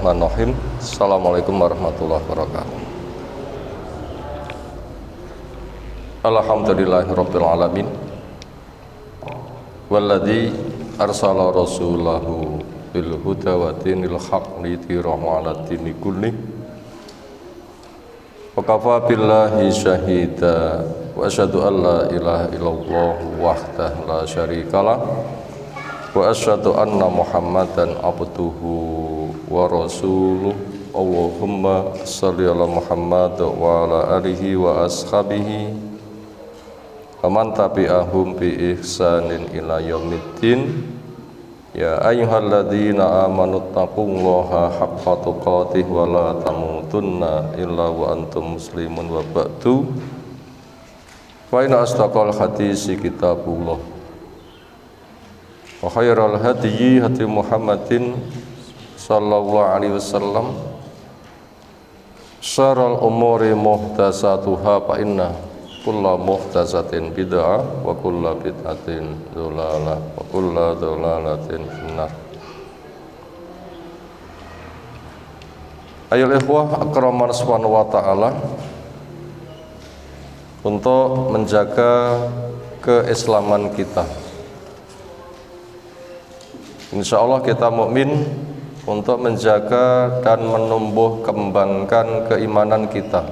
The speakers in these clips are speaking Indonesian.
Bismillahirrahmanirrahim. Assalamualaikum warahmatullahi wabarakatuh. Alhamdulillahirabbil alamin. Walladzi arsala rasulahu bil huda wa dinil haqq lidhirahu 'ala dini kulli. Wa kafa billahi syahida wa asyhadu an la ilaha illallah wahdahu la syarikalah wa asyhadu anna Muhammadan abduhu wa rasuluh. Allahumma shalli ala Muhammad wa ala alihi wa ashabihi wa man tabi'ahum bi ihsanin ila yaumiddin. Ya ayyuhalladzina amanu taqullaha haqqa tuqatih wa la tamutunna illa wa antum muslimun wa ba'du. Fa inna asdaqal hadisi kitabullah wa khairal hadyi hadi Muhammadin sallallahu alaihi wasallam. Syarrul umuri muhdatsatuha fa inna kulla muhdatsatin bid'ah wa kulla bid'atin dhalalah wa kulla dhalalatin finnar. Ayo ikhwah akraman subhanahu wa ta'ala, untuk menjaga keislaman kita, insyaallah kita mukmin, untuk menjaga dan menumbuh kembangkan keimanan kita.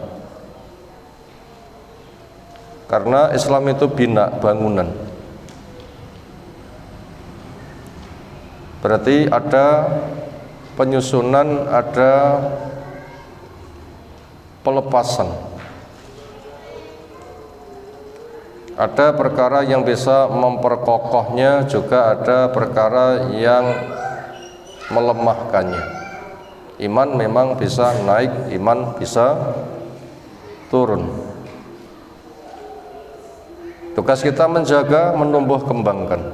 Karena Islam itu bina, bangunan. Berarti ada penyusunan, ada pelepasan. Ada perkara yang bisa memperkokohnya, juga ada perkara yang melemahkannya. Iman memang bisa naik, iman bisa turun. Tugas kita menjaga, menumbuh kembangkan.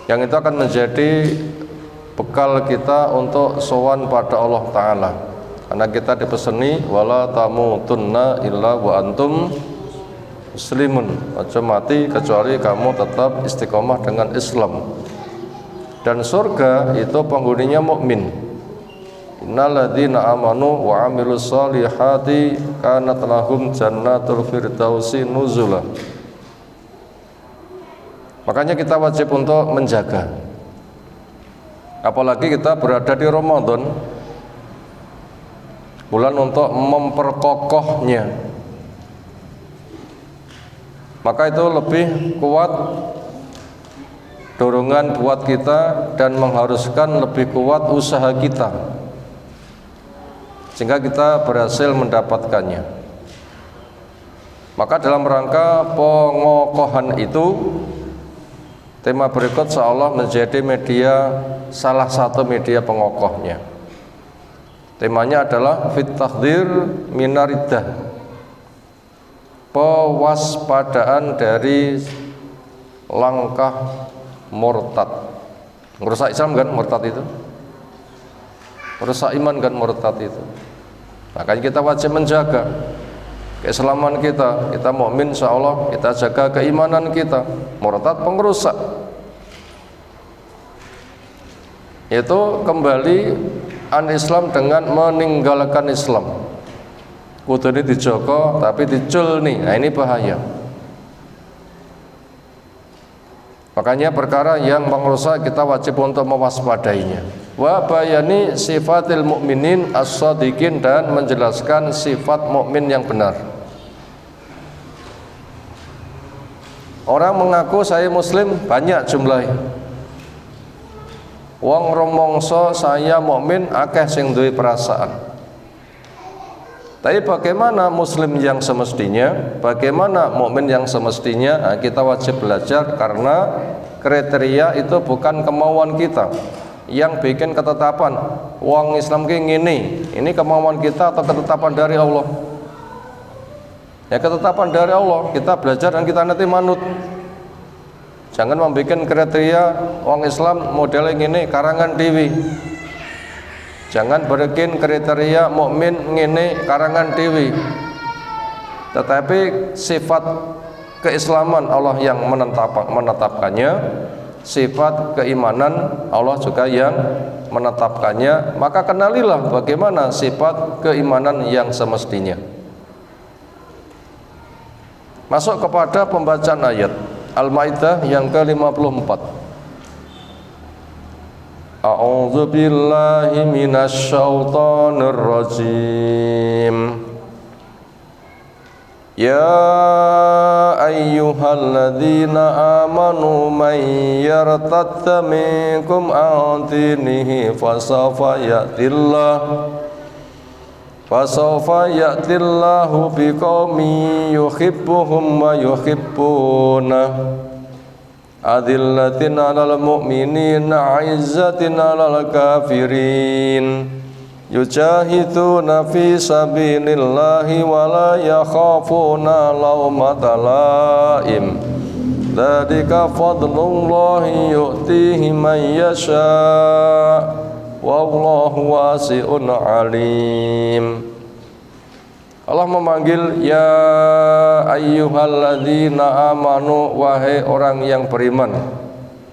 Yang itu akan menjadi bekal kita untuk sowan pada Allah Ta'ala. Karena kita dipeseni wala tamutunna illa wa antum muslimun. Aja mati kecuali kamu tetap istiqomah dengan Islam. Dan surga itu penghuninya mukmin. Innalladzina amanu wa amilus solihati kanat lahum jannatul firdausi nuzula. Makanya kita wajib untuk menjaga. Apalagi kita berada di Ramadan, bulan untuk memperkokohnya. Maka itu lebih kuat dorongan buat kita dan mengharuskan lebih kuat usaha kita, sehingga kita berhasil mendapatkannya. Maka dalam rangka pengokohan itu, tema berikut seolah menjadi media, salah satu media pengokohnya. Temanya adalah fit tahdhir minariddah, pewaspadaan dari langkah murtad. Merusak Islam kan murtad itu, merusak iman kan murtad itu. Makanya kita wajib menjaga keislaman kita. Kita mukmin insyaallah kita jaga keimanan kita. Murtad pengrusak, yaitu kembali an-Islam dengan meninggalkan Islam. Kudu ini dijogo tapi dicul nih, nah ini bahaya. Makanya perkara yang merusak kita wajib untuk mewaspadainya. Wa bayani sifatil mukminin as-shadiqin, dan menjelaskan sifat mukmin yang benar. Orang mengaku saya muslim banyak jumlahnya. Wong rumangsa saya mukmin akeh sing duwe perasaan. Tapi bagaimana muslim yang semestinya, bagaimana mukmin yang semestinya? Nah, kita wajib belajar, karena kriteria itu bukan kemauan kita yang bikin ketetapan. Wong Islam ki ngene, ini kemauan kita atau ketetapan dari Allah? Ya ketetapan dari Allah. Kita belajar dan kita nanti manut. Jangan membuat kriteria wong Islam modelnya ngene karangan dewi. Jangan bikin kriteria mukmin ngene karangan dewi. Tetapi sifat keislaman Allah yang menetapkannya, sifat keimanan, Allah juga yang menetapkannya. Maka kenalilah bagaimana sifat keimanan yang semestinya. Masuk kepada pembacaan ayat Al-Maidah yang ke-54. A'udzu billahi minasy syaithanir rajim. Ya ayyuhalladzina amanu man yartadda minkum an dinihi fasawfa ya'tillahu biqaumin yuhibbuhum wa yuhibbunah adillatin 'alal mu'minina 'izzatin 'alal kafirin yujahiduna fi sabilillahi wa la yakhafuna lawmata laim dzalika fadlullahi yu'tihi man yasha wallahu wasi'un alim. Allah memanggil ya ayyuhalladzina amanu, wahai orang yang beriman.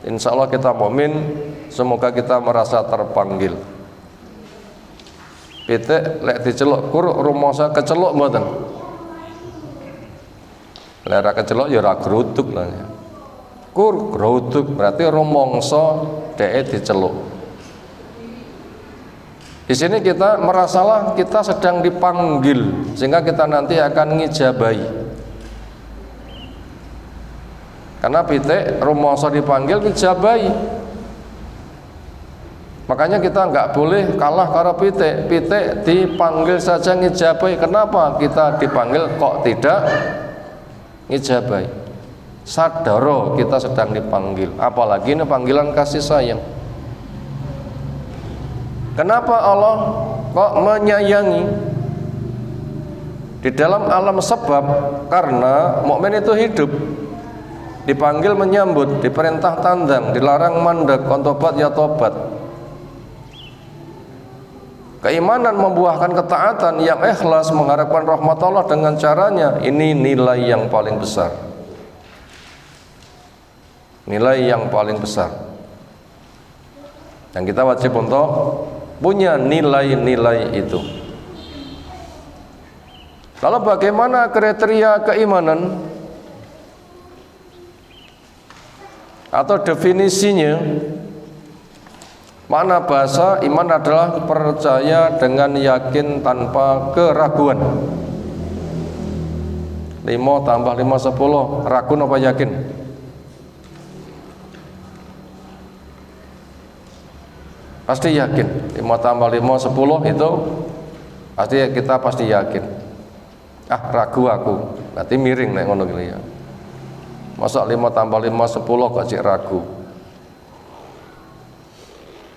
Insya Allah kita mukmin, semoga kita merasa terpanggil. Pitik lek diceluk kur rumosa keceluk mboten. Lek ra keceluk ya ora gruduk lah. Kur gruduk berarti rumangsa dhek diceluk. Di sini kita merasalah kita sedang dipanggil sehingga kita nanti akan ngijabahi. Karena pitik rumangsa dipanggil ngijabahi. Makanya kita nggak boleh kalah karo pitik. Pitik dipanggil saja ngijabahi. Kenapa kita dipanggil kok tidak ngijabahi? Sadaro kita sedang dipanggil. Apalagi ini panggilan kasih sayang. Kenapa Allah kok menyayangi? Di dalam alam sebab, karena mukmin itu hidup, dipanggil menyambut, diperintah tandang, dilarang mandek, kontobat ya tobat. Keimanan membuahkan ketaatan yang ikhlas, mengharapkan rahmat Allah dengan caranya. Ini nilai yang paling besar. Nilai yang paling besar. Dan kita wajib untuk punya nilai-nilai itu. Lalu bagaimana kriteria keimanan atau definisinya? Makna bahasa iman adalah percaya dengan yakin tanpa keraguan. 5 tambah 5 10, ragu apa yakin? Pasti yakin. 5 tambah 5 10 itu pasti kita pasti yakin. Ah, ragu aku. Nanti miring nek ngono gitu ya. Masa 5 tambah 5 10 kok cek ragu.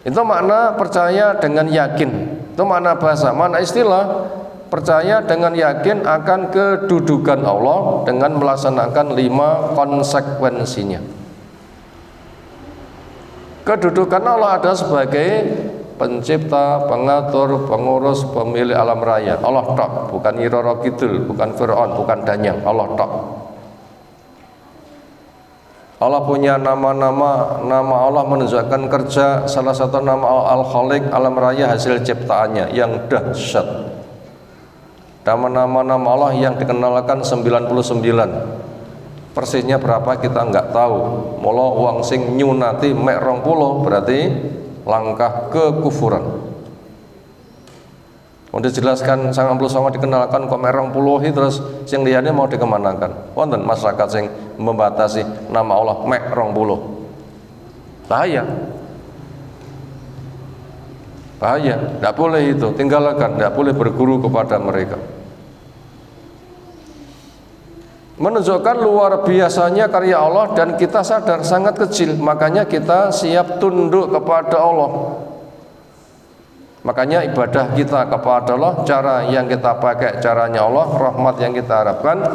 Itu makna percaya dengan yakin. Itu makna bahasa, makna istilah percaya dengan yakin akan kedudukan Allah dengan melaksanakan 5 konsekuensinya. Kedudukan Allah ada sebagai pencipta, pengatur, pengurus, pemilik alam raya. Allah tok, bukan Iroro Kidul, bukan Fir'aun, bukan Danyang. Allah tok. Allah punya nama-nama, nama Allah menunjukkan kerja. Salah satu nama Al-Khaliq, alam raya hasil ciptaannya yang dahsyat. Nama-nama Allah yang dikenalkan 99. Persisnya berapa kita enggak tahu. Mula wong sing nyunati mek 20 berarti langkah kekufuran. Untuk dijelaskan 99 dikenalkan kok mek 20 terus sing liyane mau dikemanakan. Wonten masyarakat sing membatasi nama Allah mek 20. Bahaya. Bahaya, enggak boleh itu, tinggalkan, enggak boleh berguru kepada mereka. Menunjukkan luar biasanya karya Allah dan kita sadar sangat kecil, makanya kita siap tunduk kepada Allah. Makanya ibadah kita kepada Allah, cara yang kita pakai caranya Allah, rahmat yang kita harapkan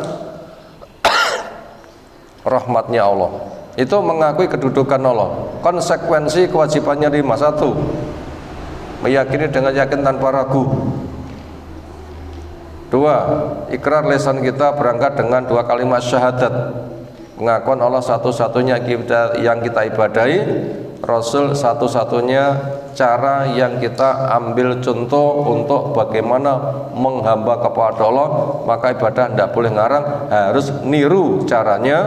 rahmatnya Allah. Itu mengakui kedudukan Allah. Konsekuensi kewajibannya 5. 1. Meyakini dengan yakin tanpa ragu. 2. Ikrar lisan kita berangkat dengan 2 kalimat syahadat. pengakuan Allah satu-satunya yang kita ibadahi, Rasul satu-satunya cara yang kita ambil contoh untuk bagaimana menghamba kepada Allah. Maka ibadah tidak boleh ngarang, harus niru caranya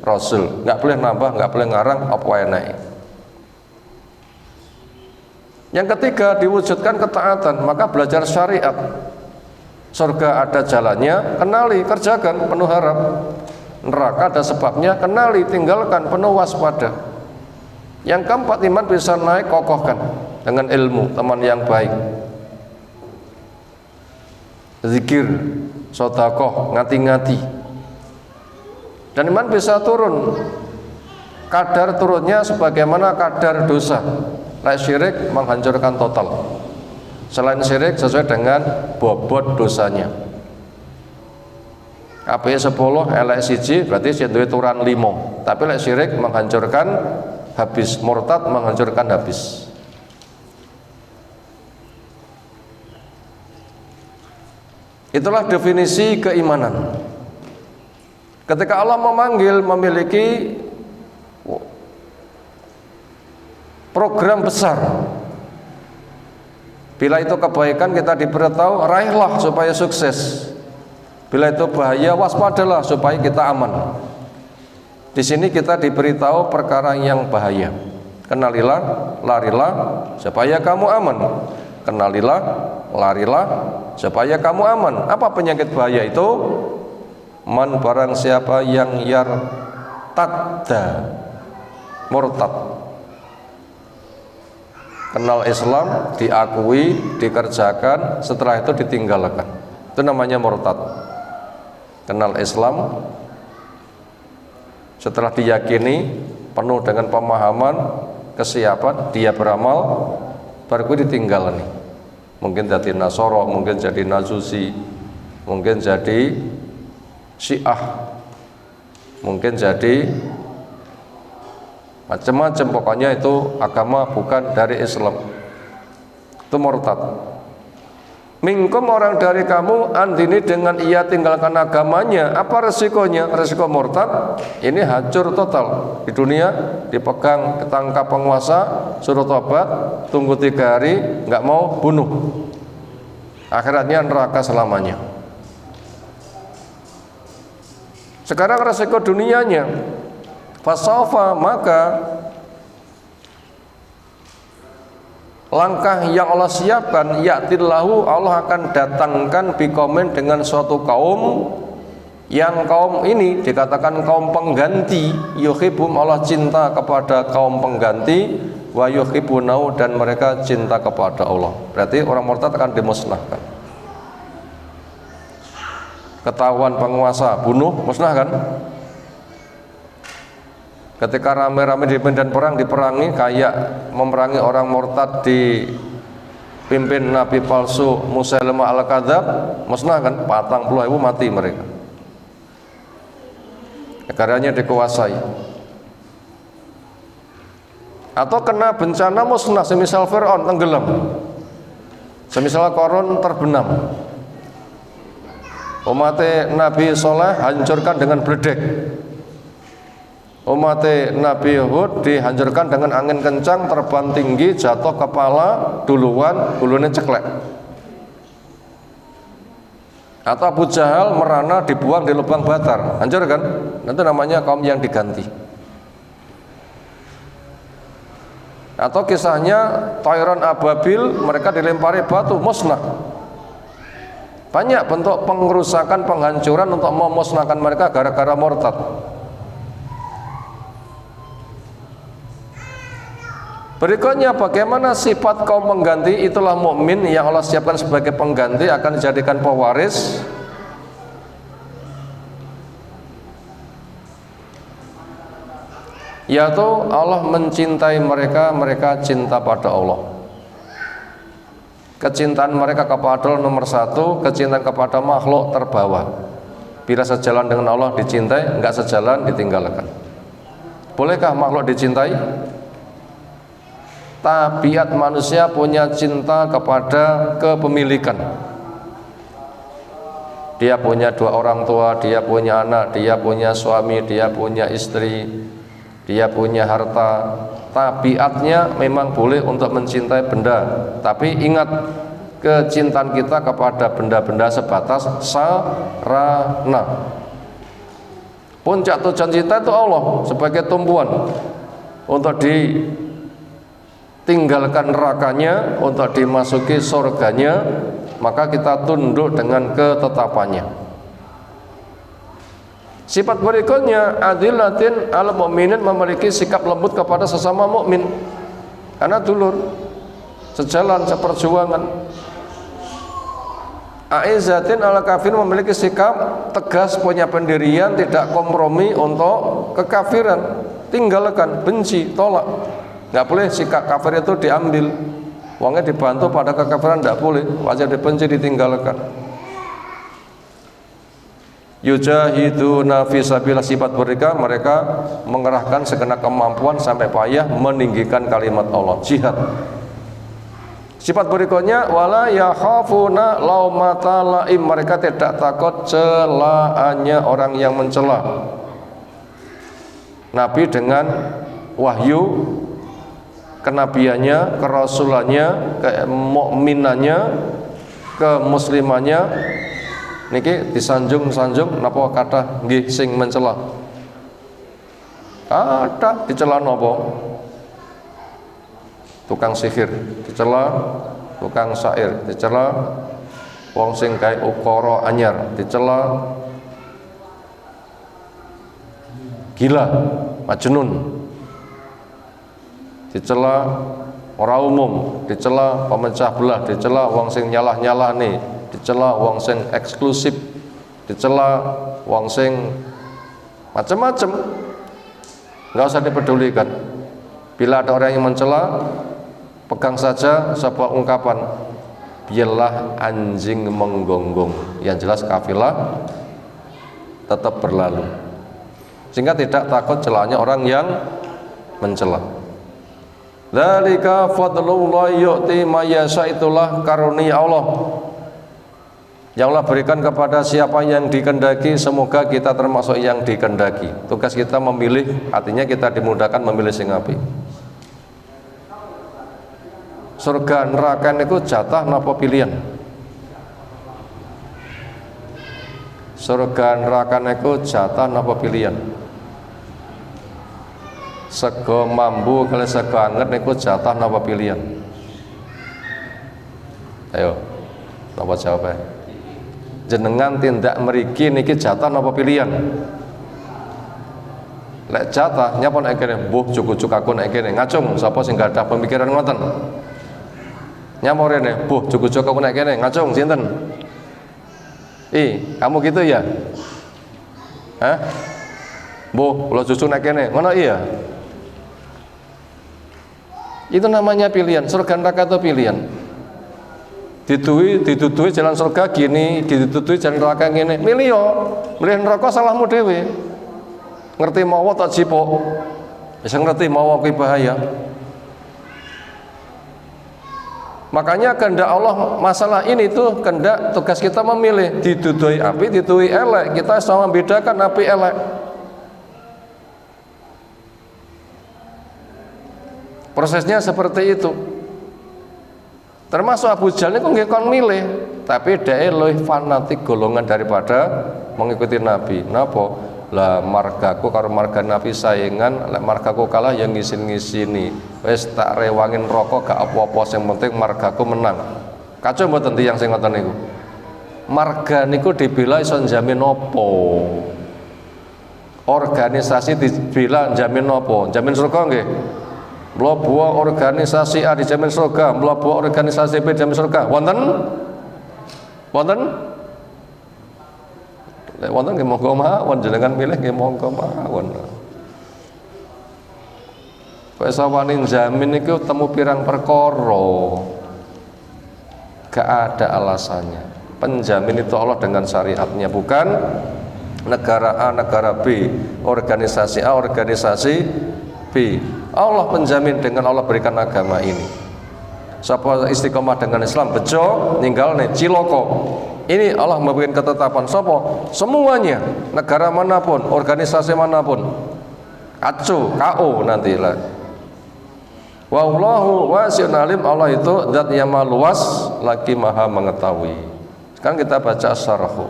Rasul, nggak boleh nambah, nggak boleh ngarang apa enak. Yang ketiga, diwujudkan ketaatan, maka belajar syariat. Surga ada jalannya, kenali, kerjakan, penuh harap. Neraka ada sebabnya, kenali, tinggalkan, penuh waspada. Yang keempat, iman bisa naik, kokohkan dengan ilmu, teman yang baik, zikir, sedekah, ngati-ngati. Dan iman bisa turun, kadar turunnya sebagaimana kadar dosa. Like syirik menghancurkan total, selain syirik sesuai dengan bobot dosanya. API 10 elek siji berarti duwe turan 5, tapi lek syirik menghancurkan habis, murtad menghancurkan habis. Itulah definisi keimanan. Ketika Allah memanggil, memiliki program besar. Bila itu kebaikan, kita diberitahu raihlah supaya sukses. Bila itu bahaya, waspadalah supaya kita aman. Di sini kita diberitahu perkara yang bahaya. Kenalilah, larilah supaya kamu aman. Kenalilah, larilah supaya kamu aman. Apa penyakit bahaya itu? Man, barang siapa yang yartadda, murtad. Kenal Islam, diakui, dikerjakan, setelah itu ditinggalkan. Itu namanya murtad. Kenal Islam, setelah diyakini, penuh dengan pemahaman, kesiapan, dia beramal, baru ditinggal nih. Mungkin jadi Nasoro, mungkin jadi Nazusi, mungkin jadi Syiah, mungkin jadi macam-macam, pokoknya itu agama bukan dari Islam, itu murtad. Minkum, orang dari kamu, andini, dengan ia tinggalkan agamanya. Apa resikonya? Resiko murtad ini hancur total. Di dunia dipegang, ketangkap penguasa, suruh tobat, tunggu 3 hari, nggak mau, bunuh. Akhiratnya neraka selamanya. Sekarang resiko dunianya, fasaufa, maka langkah yang Allah siapkan, ya'tillahu, Allah akan datangkan bikomen, dengan suatu kaum, yang kaum ini dikatakan kaum pengganti. Yuhibum, Allah cinta kepada kaum pengganti, wa yuhibunau, dan mereka cinta kepada Allah. Berarti orang murtad akan dimusnahkan. Ketahuan penguasa, bunuh, musnah kan? Ketika rame-rame di medan perang, diperangi, kayak memerangi orang murtad dipimpin Nabi palsu Musailamah al-Kadzab, musnah kan? 40.000 mati mereka. Negaranya dikuasai. Atau kena bencana, musnah, semisal Fir'aun tenggelam, semisal Qarun terbenam. Umat Nabi Soleh hancurkan dengan bledek. Umat Nabi Hud dihancurkan dengan angin kencang, terbang tinggi, jatuh kepala duluan, bulunya ceklek. Atau Abu Jahal merana, dibuang di lubang batar, hancur kan? Itu namanya kaum yang diganti. Atau kisahnya Tayron Ababil, mereka dilempari batu, musnah. Banyak bentuk pengerusakan, penghancuran untuk memusnahkan mereka gara-gara murtad. Berikutnya, bagaimana sifat kaum pengganti? Itulah mukmin yang Allah siapkan sebagai pengganti, akan dijadikan pewaris. Yaitu Allah mencintai mereka, mereka cinta pada Allah. Kecintaan mereka kepada Allah nomor 1, kecintaan kepada makhluk terbawa. Bila sejalan dengan Allah dicintai, enggak sejalan ditinggalkan. Bolehkah makhluk dicintai? Tabiat manusia punya cinta kepada kepemilikan. Dia punya 2 orang tua, dia punya anak, dia punya suami, dia punya istri, dia punya harta. Tabiatnya memang boleh untuk mencintai benda, tapi ingat, kecintaan kita kepada benda-benda sebatas sarana. Puncak tujuan cinta itu Allah sebagai tumpuan untuk ditinggalkan nerakanya, untuk dimasuki surganya, maka kita tunduk dengan ketetapannya. Sifat berikutnya, adillatin al mu'minin, memiliki sikap lembut kepada sesama mukmin, karena dulur, sejalan, seperjuangan. Aizatin al kafir, memiliki sikap tegas, punya pendirian, tidak kompromi untuk kekafiran, tinggalkan, benci, tolak. Nggak boleh sikap kafir itu diambil, uangnya dibantu pada kekafiran, tidak boleh, wajib dibenci, ditinggalkan. Yujahiduna fi sabilillah, sifat mereka mengerahkan segenap kemampuan sampai payah meninggikan kalimat Allah, jihad. Sifat berikutnya, wala yakhafuna laumata laim, mereka tidak takut celaannya orang yang mencela. Nabi dengan wahyu kenabiannya, kerasulannya, kemukminannya, kemuslimannya niki disanjung napa kata nggih sing mencela. Ada dicela napa? Tukang sihir dicela, tukang syair dicela, wong sing gawe ukara anyar dicela, gila, majnun dicela, ora umum dicela, pemecah belah dicela, wong sing nyalah-nyalahne dicela, wong sing eksklusif dicela, wong sing macam-macam, nggak usah dipedulikan. Bila ada orang yang mencela, pegang saja sebuah ungkapan, biarlah anjing menggonggong, yang jelas kafilah tetap berlalu, sehingga tidak takut celahnya orang yang mencela. Dzalika fadlullah yu'ti may yasha, itulah karunia Allah yang Allah berikan kepada siapa yang dikehendaki. Semoga kita termasuk yang dikehendaki. Tugas kita memilih, artinya kita dimudahkan memilih sing apik. Surga neraka niku jatah napa pilihan? Surga neraka niku jatah napa pilihan? Sego mambu kali sego anget niku jatah napa pilihan? Ayo, napa jawabnya? Jenengan tindak mriki niki jatah napa pilihan? Lek jatah nyapa nek kene, mbuh cucuk aku nek kene, ngacung sapa sing gadah pemikiran ngoten? Nyamor rene, buh cucuk aku nek kene, ngacung sinten? Kamu gitu ya? Hah? Buh, kula cucuk nek kene, ngono iya? Itu namanya pilihan. Surga neraka itu pilihan. Dituduhi jalan surga gini, dituduhi jalan neraka gini. Milih yo, milih neraka salahmu dhewe. Ngerti mawa tak jipuk. Bisa ngerti mawa kuwi bahaya. Makanya kehendak Allah masalah ini tuh kehendak, tugas kita memilih, dituduhi api, dituduhi elek, kita sama membedakan api elek. Prosesnya seperti itu. Termasuk Abu Jahal itu nggih kon milih, tapi dia lebih fanatik golongan daripada mengikuti Nabi. Napa? Lah margaku karo marga Nabi saingan, lek margaku kalah yang ngisin-ngisini. Wis tak rewangin rokok gak apa-apa, sing penting margaku menang. Kacau mboten tiyang sing ngoten niku. Marga niku dibela iso njamin apa? Organisasi dibela njamin apa? Jamin surga nggih. Mlebu organisasi A dijamin surga, mlebu organisasi B dijamin surga. Wonten? Wonten? Lek wonten nggih monggo mawon, jenengan milih nggih monggo mawon. Kok iso wani jamin niku temu pirang perkara. Gak ada alasannya. Penjamin itu Allah dengan syariatnya, bukan negara A, negara B, organisasi A, organisasi B. Allah penjamin dengan Allah berikan agama ini. Sapa istiqomah dengan Islam bejo ninggal nih ciloko. Ini Allah memberikan ketetapan sapa semuanya, negara manapun, organisasi manapun. Kacau, KO nanti lah. Wallahu wasi'un alim, Allah itu zat yang maha luas lagi maha mengetahui. Sekarang kita baca as-sarhu.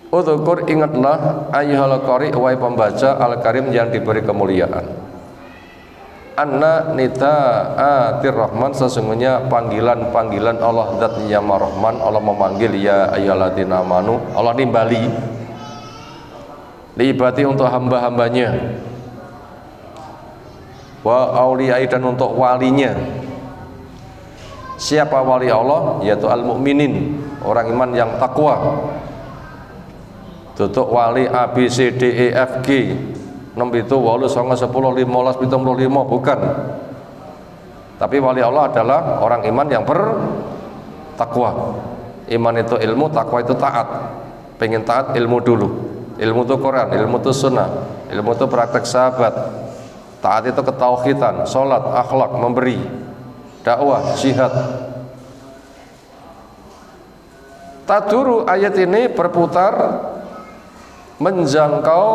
Udzukur, ingatlah ayyuhal qari, wahai pembaca al-karim yang diberi kemuliaan. Anna nida'atir rahman, sesungguhnya panggilan-panggilan Allah zat yang maha rahman. Allah memanggil ya ayyuhalladzina amanu, Allah nimbali liibati untuk hamba-hambanya, wa auliyai dan untuk walinya. Siapa wali Allah? Yaitu al-mu'minin, orang iman yang takwa. Tutuk wali A B C D E F G 6 itu 8 9 10 15 75, bukan. Tapi wali Allah adalah orang iman yang bertakwa. Iman itu ilmu, takwa itu taat. Pengen taat, ilmu dulu. Ilmu itu Quran, ilmu itu sunnah, ilmu itu praktek sahabat. Taat itu ketauhidan, sholat, akhlak, memberi, dakwah, jihad. Taduru, ayat ini berputar menjangkau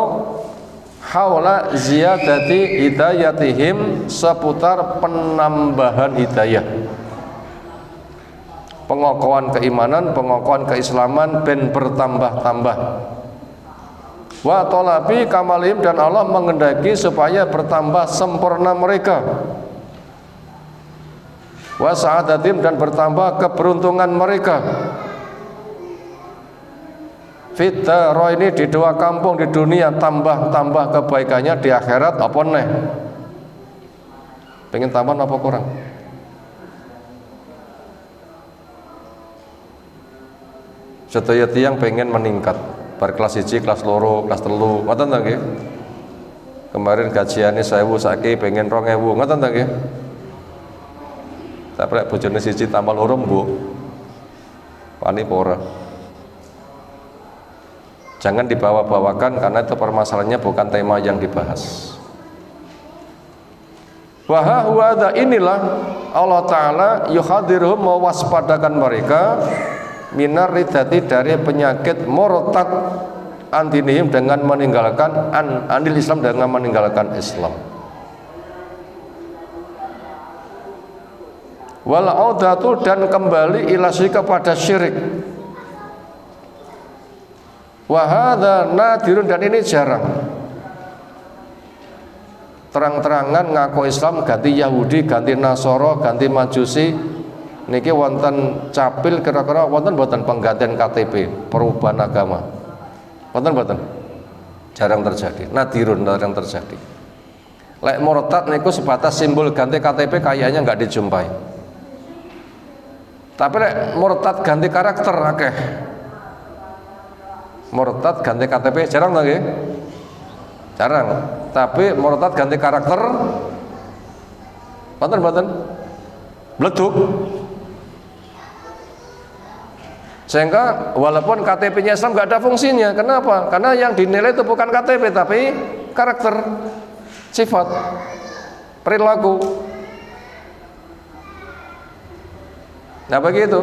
haula ziyadati hidayatihim, seputar penambahan hidayah, pengokohan keimanan, pengokohan keislaman ben bertambah-tambah. Wa tolabi kamalim, dan Allah mengendaki supaya bertambah sempurna mereka. Wa sa'adatim, dan bertambah keberuntungan mereka. Fitaro, ini di dua kampung di dunia, tambah kebaikannya di akhirat apa neh? Pengen tambah apa kurang? Sedaya tiyang pengen meningkat, bar kelas 1, kelas 2, kelas 3, ngoten ta nggih? Kemarin gajiane 1000, saiki pengen 2000, ngoten ta nggih? Tapi lek bojone siji tambah 2 mbok. Wani apa ora? Jangan dibawa-bawakan, karena itu permasalahannya bukan tema yang dibahas. Wa huwa, inilah Allah Ta'ala yuhadiruhum, mewaspadakan mereka minar ridati, dari penyakit murtad, antinihim, dengan meninggalkan anil Islam, dengan meninggalkan Islam. Wal audatu, dan kembali ilasi kepada syirik. Wahada nadirun, dan ini jarang. Terang-terangan ngaku Islam ganti Yahudi, ganti Nasoro, ganti Majusi. Niki wonten capil, kira-kira wonten boten penggantian KTP, perubahan agama. Wonten boten? Jarang terjadi. Nadirun, jarang terjadi. Lek murtad niku sebatas simbol ganti KTP, kayaknya nggak dijumpai. Tapi lek murtad ganti karakter akeh. Murtad ganti KTP jarang lagi, jarang. Tapi murtad ganti karakter, boten bleduk. Sehingga walaupun KTP-nya Islam nggak ada fungsinya. Kenapa? Karena yang dinilai itu bukan KTP, tapi karakter, sifat, perilaku. Nah begitu.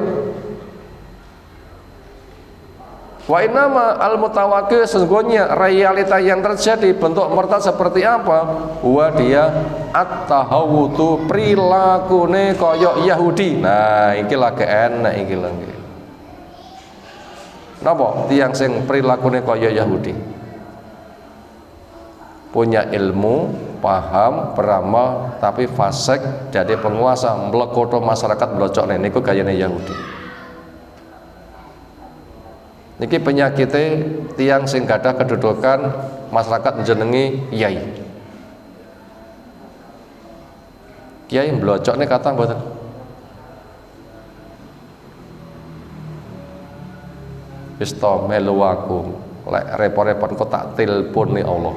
Wa innama al-mutawakkil, sesungguhnya realita yang terjadi bentuk murtad seperti apa? Wa dia at-tahawutu, prilakune kaya Yahudi. Nah, iki lagi enak iki lagi. Napa tiyang sing prilakune kaya Yahudi? Punya ilmu, paham, beramal, tapi fasik, jadi penguasa, mlekoto masyarakat blocokne, niku gayane Yahudi. Niki penyakitnya tiang sing gadah kedudukan masyarakat jenengi yai. Kiai blocok nih kata mboten. Wis to melu aku, lek repot-repot kok tak telepon nih Allah.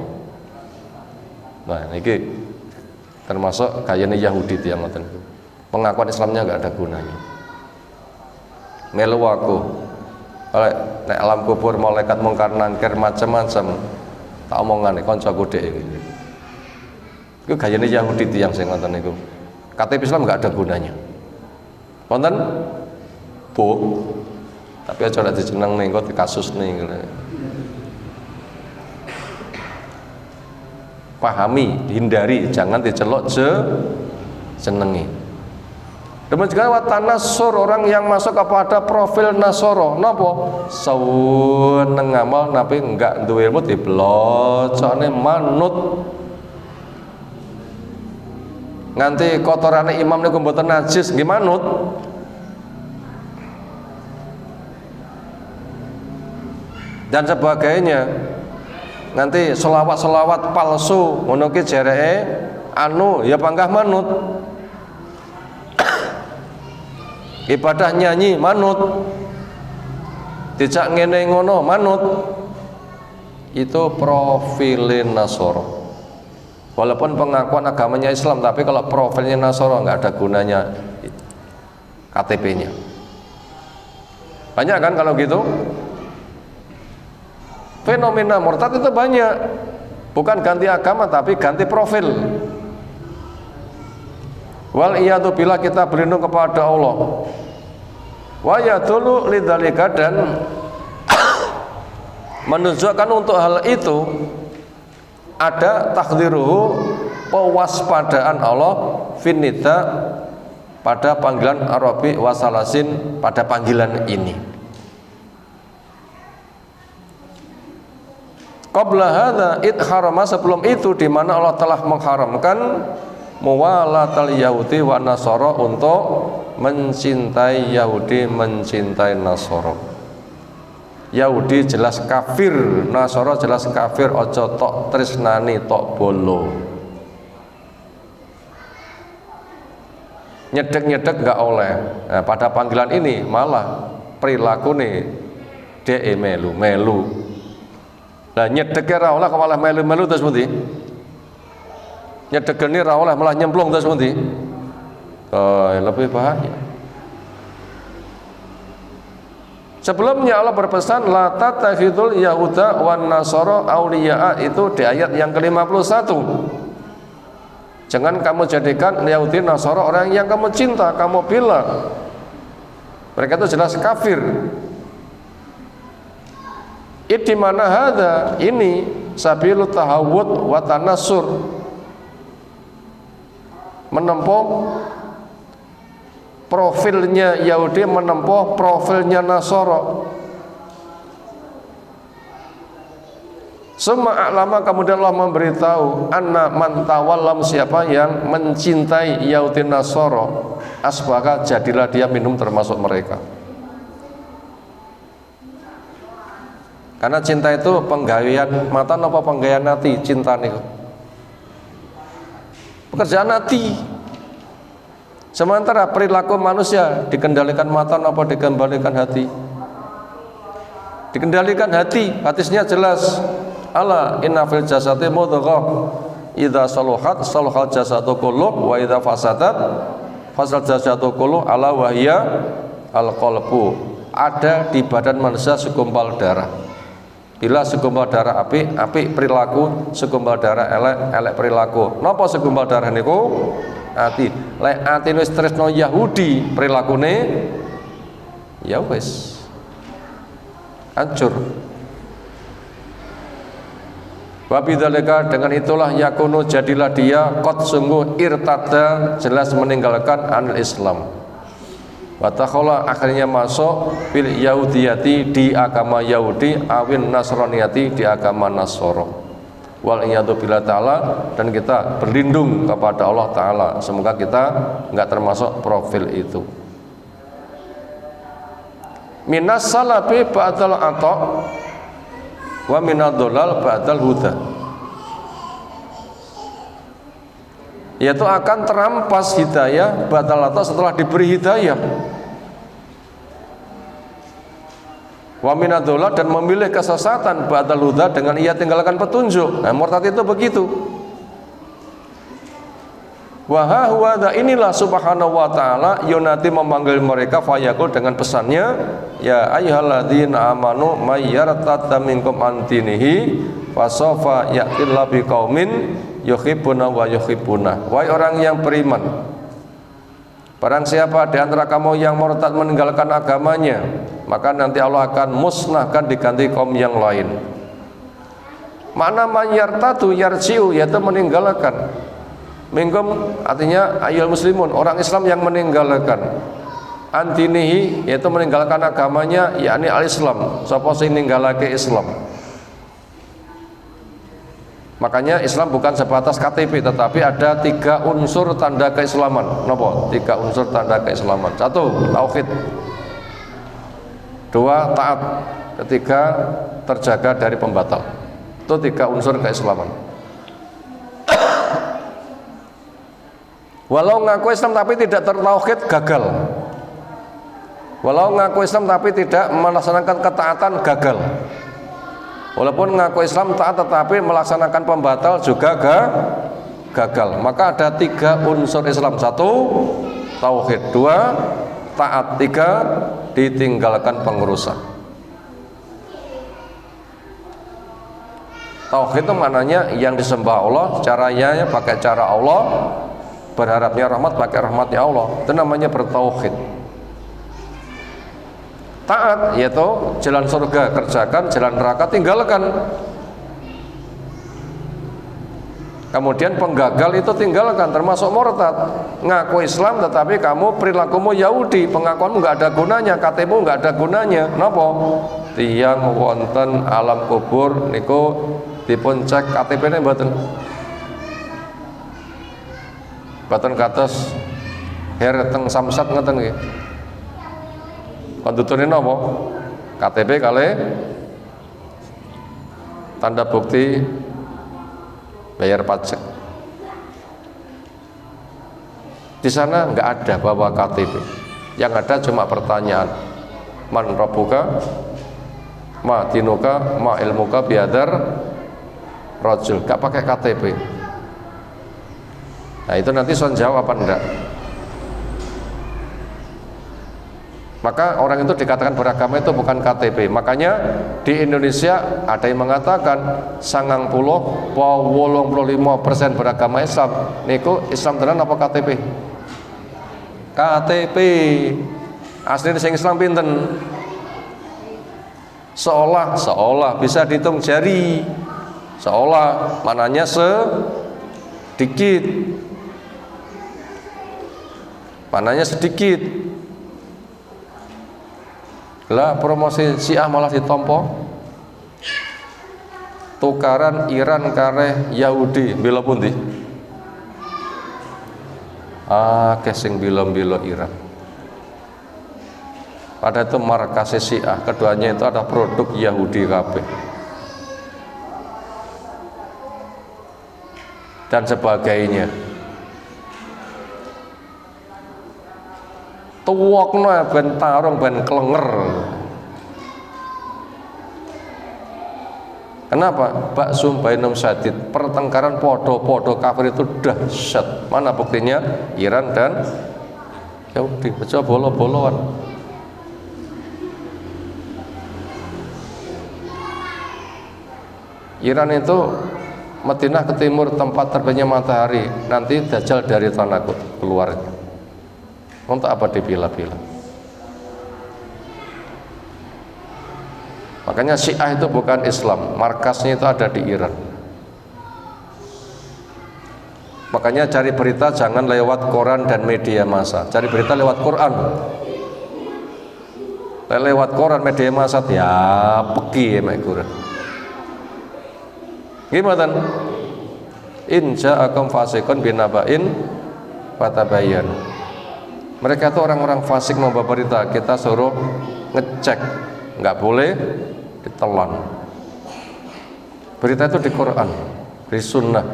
Nah niki termasuk gayane Yahudi tiang ngoten. Pengakuan Islamnya nggak ada gunanya. Melu aku. Nek alam kubur malaikat mungkar nangkir macam-macam, tak omongane kancaku dhek iki. Iku gayane Yahudi tiyang sing ngoten niku. KTP Islam nggak ada gunanya. Konten bu, tapi aja ada dijeneng nih, kok kasus nih. Pahami, hindari, jangan dicelok jenengi. Demikian juga watanasur, orang yang masuk kepada profil Nasoro, nopo seneng ngamal tapi enggak duwe ilmu diblocokne manut. Nganti kotorane imam niku mboten najis nggih manut. Dan sebagainya. Nanti selawat-selawat palsu ngono ki jereke anu ya panggah manut. Ibadah nyanyi manut, dijak ngene ngono manut, itu profilin Nasoro. Walaupun pengakuan agamanya Islam, tapi kalau profilnya Nasoro nggak ada gunanya KTP-nya. Banyak kan kalau gitu? Fenomena murtad itu banyak, bukan ganti agama tapi ganti profil. Wal iyadu billah, kita berlindung kepada Allah. Wa yadulu lidzalika, dan menunjukkan untuk hal itu ada takdiruhu, pewaspadaan Allah finita, pada panggilan Arabi wasalasin, pada panggilan ini. Qabla hadza id harama, sebelum itu di mana Allah telah mengharamkan muwalatal Yahudi wa Nasara, untuk mencintai Yahudi, mencintai Nasara. Yahudi jelas kafir, Nasara jelas kafir, ojo tok tresnani tok bolo. Nyedek-nyedek gak oleh. Nah, pada panggilan ini malah perilaku nih de melu-melu. Lah nyedeke ra oleh kok malah melu-melu terus pundi? Nyedegeni ra oleh malah nyemplung terus pundi? Lebih bahaya. Sebelumnya Allah berpesan la tattakhidul yahuda wan nasara auliya, itu di ayat yang ke-51. Jangan kamu jadikan Yahudi Nasara orang yang kamu cinta, kamu bela. Mereka itu jelas kafir. Di mana hada, ini sabilut tahawud wa tanassur, menempuh profilnya Yahudi, menempuh profilnya Nasara. Summa a'lama, kemudian Allah memberitahu, anna man tawallam, siapa yang mencintai Yahudi Nasara, asbaka, jadilah dia minum termasuk mereka. Karena cinta itu penggayaan mata apa penggayaan hati, cinta niku. Pekerjaan hati. Sementara perilaku manusia dikendalikan mata apa dikendalikan hati? Dikendalikan hati. Hadisnya jelas. Ala inna fil jasati mudghah, idza saluhat saluhal jasadu kullu, wa idza fasadat fasal jasadu kullu, ala wahya al qalbu. Ada di badan manusia segumpal darah. Bila segumpal darah apik perilaku, segumpal darah elek perilaku. Napa segumpal darah niku? Ati. Lek ati wis tresno Yahudi, perilakune ya wis hancur. Wa bidzalika, dengan itulah yakunu, jadilah dia qad sungguh irtada, jelas meninggalkan anil Islam. Wa takhala, akhirnya masuk fil yahudiyati, di agama Yahudi, awin nasraniyati, di agama Nasara. Wal iyadu billah ta'ala, dan kita berlindung kepada Allah Ta'ala, semoga kita enggak termasuk profil itu. Minas salafi ba'dal ata wa minad dhalal ba'dal huda, yaitu akan terampas hidayah ba'dal ata, setelah diberi hidayah, wa minad dhalal, dan memilih kesesatan ba'dal huda, dengan ia tinggalkan petunjuk. Nah, murtad itu begitu. Wa huwa, inilah subhanahu wa ta'ala yunati, memanggil mereka, fayaqul, dengan pesannya, ya ayyuhalladzina amanu may yartadda minkum an dinihi fasawfa ya'tillahu biqaumin yuhibbuna wa yuhibbuna. Wahai orang yang beriman, Barang siapa di antara kamu yang murtad meninggalkan agamanya, maka nanti Allah akan musnahkan diganti kaum yang lain. Makna mayyartatu yarji'u yaitu meninggalkan. Minggum artinya ayyul muslimun, orang Islam yang meninggalkan. Antinihi yaitu meninggalkan agamanya, yakni al-Islam, sapa sing ninggalake Islam. Makanya Islam bukan sebatas KTP, tetapi ada 3 unsur tanda keislaman. Napa? 3 unsur tanda keislaman. 1, tauhid. 2, taat. 3, terjaga dari pembatal. Itu 3 unsur keislaman. Walau ngaku Islam tapi tidak tertauhid, gagal. Walau ngaku Islam tapi tidak melaksanakan ketaatan, gagal. Walaupun ngaku Islam taat tetapi melaksanakan pembatal juga gagal. Maka ada 3 unsur Islam. 1, tauhid. 2, taat. 3, ditinggalkan pengurusan. Tauhid itu maknanya yang disembah Allah, caranya pakai cara Allah, berharapnya rahmat pakai rahmatnya Allah. Itu namanya bertauhid. Taat yaitu jalan surga kerjakan, jalan neraka tinggalkan. Kemudian penggagal itu tinggalkan, termasuk murtad. Ngaku Islam tetapi kamu perilakumu Yahudi, pengakuanmu nggak ada gunanya, KTP-mu nggak ada gunanya. Napa? Tiyang wonten alam kubur niku dipun cek KTP-ne mboten. Mboten kados her teng Samsat ngoten nggih. Konduturnya apa? KTP kali tanda bukti bayar pajak. Di sana nggak ada bawa KTP. Yang ada cuma pertanyaan. Man rabbuka? Ma dinuka? Ma ilmuka biadar rajul. Nggak pakai KTP. Nah itu nanti soal jawab apa enggak? Maka orang itu dikatakan beragama itu bukan KTP. Makanya di Indonesia ada yang mengatakan 90-85% beragama Islam. Niku Islam tenan apa KTP? KTP. Aslinya sing Islam pinten? Seolah bisa dihitung jari. Seolah mananya sedikit. Mananya sedikit. Lah promosi Syiah malah ditompo. Tukaran Iran kare Yahudi bela pundi? Sing bila-bila Iran. Pada itu markas Syiah, keduanya itu ada produk Yahudi kabeh. Dan sebagainya. Tuwokno ben tarung ben klenger. Kenapa? Baksum bainum syadid, pertengkaran podo-podo kafir itu dahsyat. Mana buktinya? Iran dan Yahudi, baca bolo-boloan. Iran itu Madinah ke timur, tempat terbitnya matahari. Nanti Dajjal dari tanah keluarnya. Untuk apa dipilah-pilah? Makanya Syiah itu bukan Islam, markasnya itu ada di Iran. Makanya cari berita jangan lewat koran dan media massa, cari berita lewat Quran. Lewat koran media massa ya peki ya Quran. Gimana? In ja'akum fasiqun binaba'in fatabayyan. Mereka itu orang-orang fasik membawa berita, kita suruh ngecek, nggak boleh ditelan. Berita itu di Quran, di Sunnah,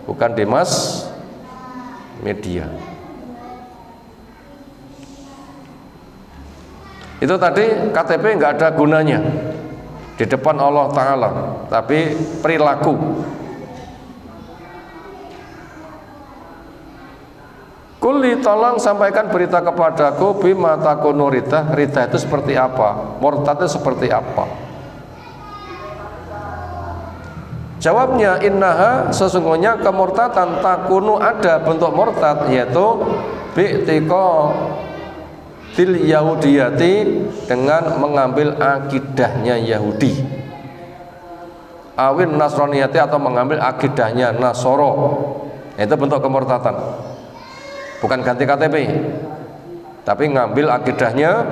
bukan di mass media. Itu tadi KTP nggak ada gunanya di depan Allah Ta'ala, tapi perilaku. Kuli tolong sampaikan berita kepadaku bima takunu rida. Rida itu seperti apa? Murtad itu seperti apa? Jawabnya innaha, sesungguhnya kemurtadan takunu ada bentuk murtad, yaitu bi'tiqa til yahudiyati, dengan mengambil akidahnya Yahudi, awin nasroniyati, atau mengambil akidahnya Nasoro. Itu bentuk kemurtatan, bukan ganti KTP, tapi ngambil akidahnya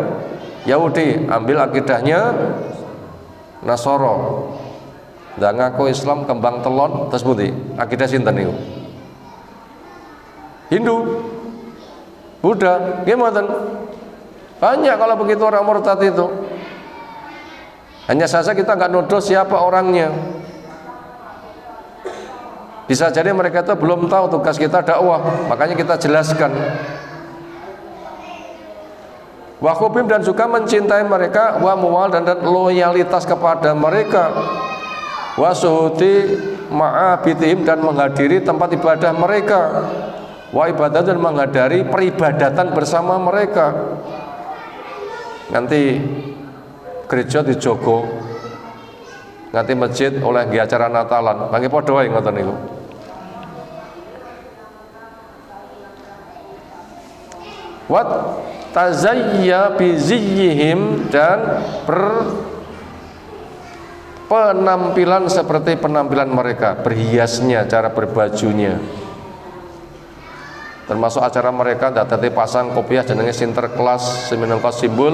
Yahudi, ambil akidahnya Nasoro. Dan ngaku Islam kembang telon terus putih. Akidah sinten niku? Hindu, Buddha, gimana? Banyak kalau begitu orang murtad itu. Hanya saja kita nggak nuduh siapa orangnya. Bisa jadi mereka itu belum tahu tugas kita dakwah, makanya kita jelaskan. Wa hubim, dan juga mencintai mereka, wa muwal, dan loyalitas kepada mereka, wa suhuti ma'abitihim, dan menghadiri tempat ibadah mereka, wa ibadah, dan menghadiri peribadatan bersama mereka. Nanti gereja dijogo, nanti masjid oleh nggih acara Natalan, mangke padha wae ngoten niku. Wat tazayya biziyyihim, dan penampilan seperti penampilan mereka, berhiasnya, cara berbajunya. Termasuk acara mereka dadi pasang kopiah jenenge Sinterklas, minangka simbol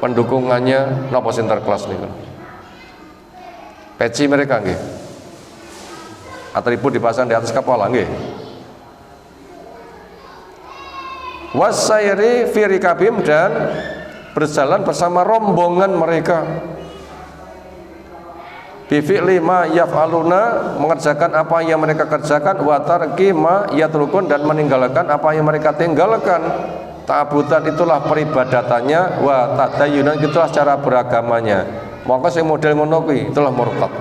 pendukungannya napa Sinterklas niku. Peci mereka nggih. Atribut dipasang di atas kepala nggih. Wasairi fi rikabim, dan berjalan bersama rombongan mereka. Bifi'li ma yaf'aluna, mengerjakan apa yang mereka kerjakan, wa tarki ma yatrukun, dan meninggalkan apa yang mereka tinggalkan. Ta'abudan, itulah peribadatannya, wa tadayyunan, itulah cara beragamanya. Maka sing model ngono kuwi itulah murtad.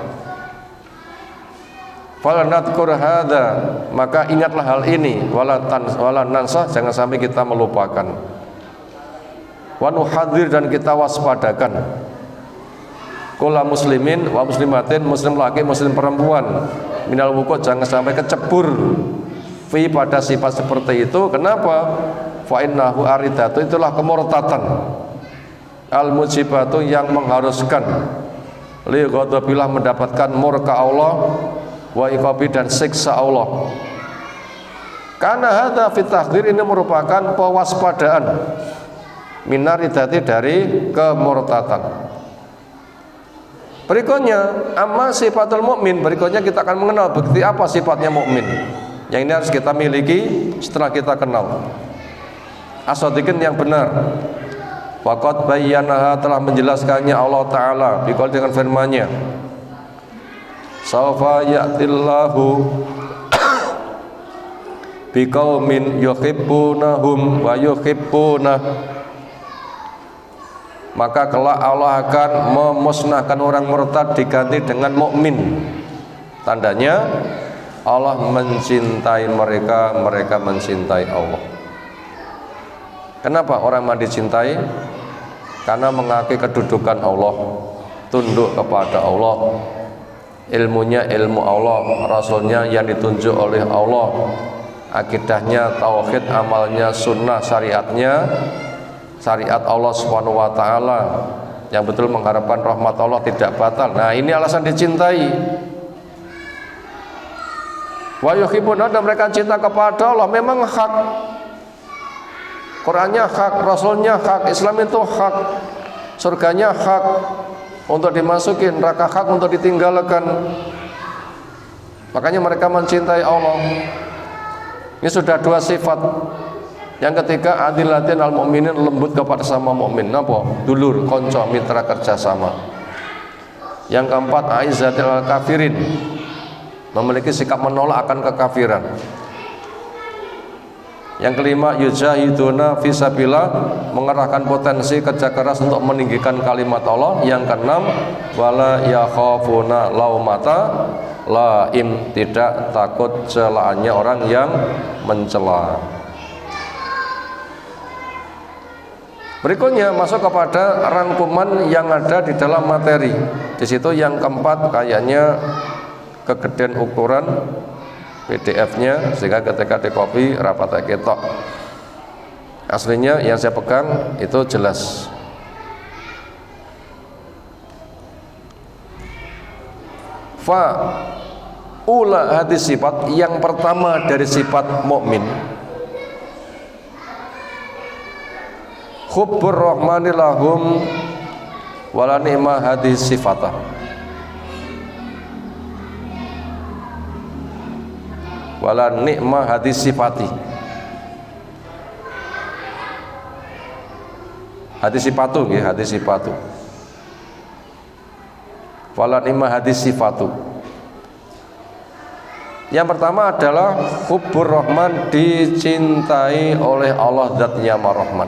Fala nadkur hadza, maka ingatlah hal ini, wala nansah, jangan sampai kita melupakan. Wa nuhadzir, dan kita waspadakan. Kula muslimin wa muslimatin, muslim laki muslim perempuan, minal wuqu', jangan sampai kecebur fi pada sifat seperti itu. Kenapa? Fa innahu aridatu, itulah kemurtatan, al mujibatu, yang mengharuskan, li ghadabillah, mendapatkan murka Allah, wa iqabi, dan siksa Allah. Karena hadza fit tahdhir, ini merupakan pewaspadaan, minaridati, dari kemurtatan. Berikutnya, amma sifatul mukmin, berikutnya kita akan mengenal bukti apa sifatnya mukmin. Yang ini harus kita miliki setelah kita kenal. As-shadiqin, yang benar. Waqad bayyanaha, telah menjelaskannya Allah Ta'ala biqaul, dengan firman-Nya. Sawfa ya'tillahu biqaumin yuhibbunahum wa yuhibbunah, maka kelak Allah akan memusnahkan orang murtad diganti dengan mukmin. Tandanya Allah mencintai mereka, mereka mencintai Allah. Kenapa orang dicintai? Karena mengakui kedudukan Allah, tunduk kepada Allah, ilmunya ilmu Allah, rasulnya yang ditunjuk oleh Allah, akidahnya tauhid, amalnya sunnah, syariatnya syariat Allah Subhanahu wa taala, yang betul mengharapkan rahmat Allah, tidak batal. Nah, ini alasan dicintai. Wa yuhibbuna, dan mereka cinta kepada Allah, memang hak. Qurannya hak, Rasulnya hak, Islam itu hak, surganya hak untuk dimasukin, neraka hak untuk ditinggalkan. Makanya mereka mencintai Allah. Ini sudah dua sifat. Yang ketiga, adilatin al mukminin, lembut kepada sama mukmin. Napa? Dulur, konco, mitra kerjasama. Yang keempat, aizzatil al kafirin, memiliki sikap menolak akan kekafiran. Yang kelima, yujahiduna fisabilillah, mengerahkan potensi kerja keras untuk meninggikan kalimat Allah. Yang keenam, wala yakhafuna laumata laim, tidak takut celaannya orang yang mencela. Berikutnya masuk kepada rangkuman yang ada di dalam materi. Di situ yang keempat kayaknya kegedean ukuran PDF-nya, sehingga ketika di copy rapat ketok. Aslinya yang saya pegang itu jelas. Ula hadis sifat yang pertama dari sifat mukmin, hubbur rahmani lahum wala ni'ma hadis sifatah. Wala ni'ma hadis sifati. Hadis sifatu nggih, hadis sifatu. Wala ni'ma hadis sifatu. Yang pertama adalah hubbur rahman, dicintai oleh Allah zatnya Ar-Rahman.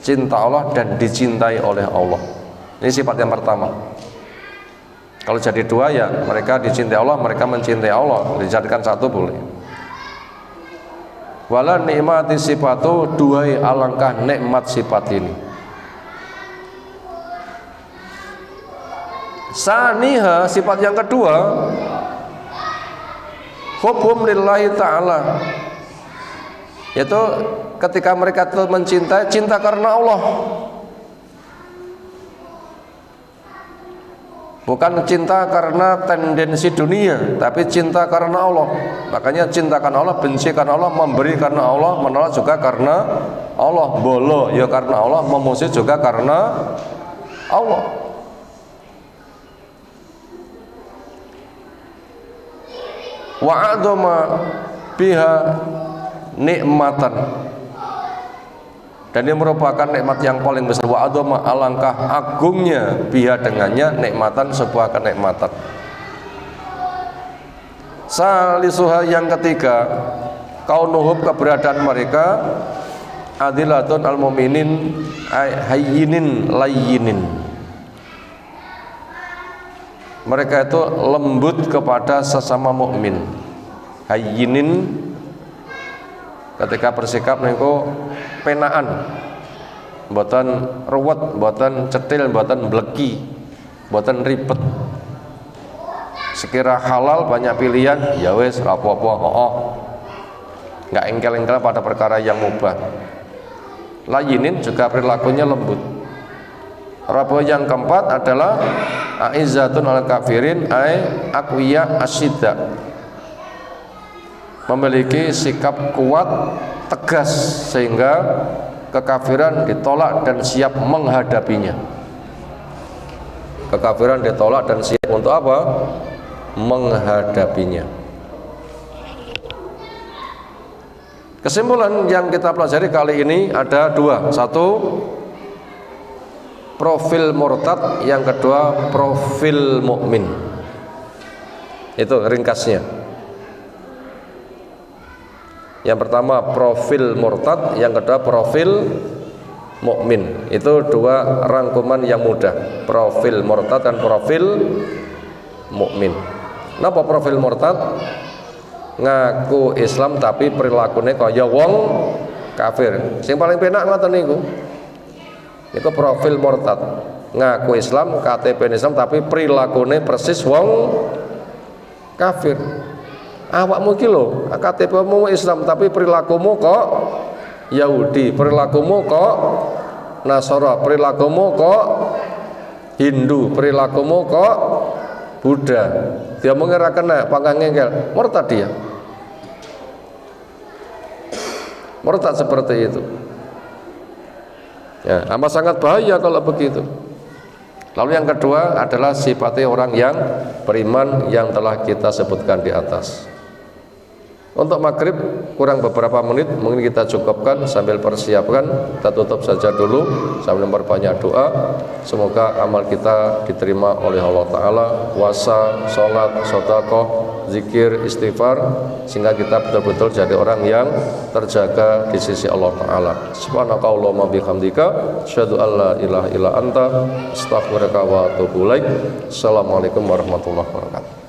Cinta Allah dan dicintai oleh Allah. Ini sifat yang pertama. Kalau jadi dua ya mereka dicintai Allah, mereka mencintai Allah. Dijadikan satu boleh. Wala nikmati sifatu, duhai alangkah nikmat sifat ini. Saniha, sifat yang kedua, hukum lillahi ta'ala, yaitu ketika mereka itu mencintai, cinta karena Allah, bukan cinta karena tendensi dunia, tapi cinta karena Allah. Makanya cinta karena Allah, benci karena Allah, memberi karena Allah, menolak juga karena Allah, bolo ya karena Allah, memuji juga karena Allah. Wa adoma biha nikmatan, dan ini merupakan nikmat yang paling besar. Wa adoma, alangkah agungnya, biha dengannya, nikmatan, sebuah kenikmatan. Salisuha, yang ketiga, kaunuhum, keberadaan mereka, adilatun al-mu'minin hayyinin layyinin, mereka itu lembut kepada sesama mukmin. Hayyinin, ketika bersikap niku penaan, mboten ruwet, mboten cetil, mboten bleki, mboten ribet. Sekira halal banyak pilihan, ya wis apa-apa, enggak engkel-engkel pada perkara yang mubah. Layyinin juga perilakunya lembut. Rabu yang keempat adalah aizzatun al kafirin, ay aqwiya asyidda, memiliki sikap kuat, tegas, sehingga kekafiran ditolak dan siap menghadapinya. Kekafiran ditolak dan siap untuk apa? Menghadapinya. Kesimpulan yang kita pelajari kali ini ada dua. Satu, profil murtad, yang kedua profil mukmin. Itu ringkasnya. Yang pertama profil murtad, yang kedua profil mukmin. Itu dua rangkuman yang mudah, profil murtad dan profil mukmin. Napa profil murtad? Ngaku Islam tapi perilakunya kaya wong kafir. Sing paling penak ngoten niku. Itu profil murtad, ngaku Islam, KTP Islam, tapi perilakunya persis wong kafir. Awakmu iki lho, KTP-mu Islam tapi perilakumu kok Yahudi, perilakumu kok Nasara, perilakumu kok Hindu, perilakumu kok Buddha. Dia mengira kena pangkang ngengkel, murtad dia. Murtad seperti itu. Ya, amat sangat bahaya kalau begitu. Lalu yang kedua adalah sifatnya orang yang beriman yang telah kita sebutkan di atas. Untuk maghrib kurang beberapa menit, mungkin kita cukupkan sambil persiapkan. Kita tutup saja dulu sambil memperbanyak doa. Semoga amal kita diterima oleh Allah Ta'ala, puasa, sholat, sedekah, zikir, istighfar, sehingga kita betul-betul jadi orang yang terjaga di sisi Allah Ta'ala. Subhanakallahumma bihamdika, asyhadu an la ilaha illa anta, astaghfiruka wa atubu ilaik. Assalamualaikum warahmatullahi wabarakatuh.